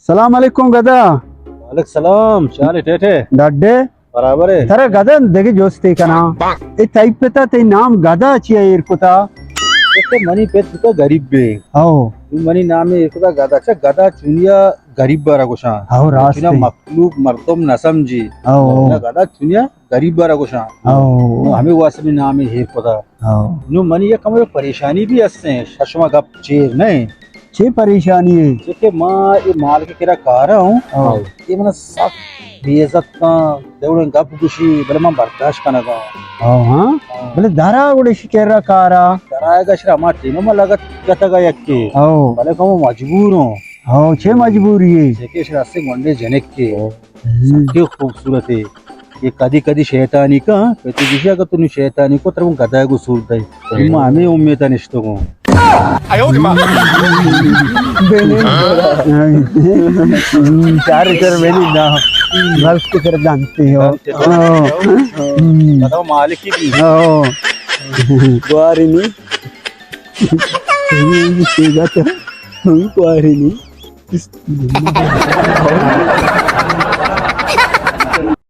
సలాం అలైకుం గదా वालेकुम सलाम चाले टेटे డడ్డే बराबर है తర గదా దగి జోస్తే కనా ఏ తైపెతా తే నామ్ గదా చియా ఇర్కుతా तो मनी पे तो गरीब बे ఔ मनी नाम है एक गदा अच्छा गदा चुनिया गरीब बारा गोशा ఔ రాస్తే चुनिया मखलूक मर्दम न समझी ఔ ना गदा चुनिया गरीब बारा गोशा ఔ हमें वास में नाम है हेर पता ఔ नु मनी ये कम परेशानी भी हंसते हैं शशमा गप चेर नहीं चे परेशानी है जेके माँ ये माल के किरा कार हूँ ఔ ये मना सब बेइज्जत का देवड़े गप गुशी बले मां बर्दाश्त करना का ఔ హా బలే దారా గుడి షికేరా కారా कराएगा श्रा मां तीनों में लगत गतगा यक्के ఔ भले कम मजबूर हूँ ఔ चे मजबूरी है जेके इस रास्ते मंडे जनक के सबके खूबसूरत है ये कदी कदी शैतानी का तो दिशा का तूने शैतानी को तरह गदा को सूरत है इम्मा हमें उम्मीद है निश्तो को चार कर मेरी ना गल्फ की तरफ जानते हो बताओ मालिक की भी Guarini. Chega até Guarini.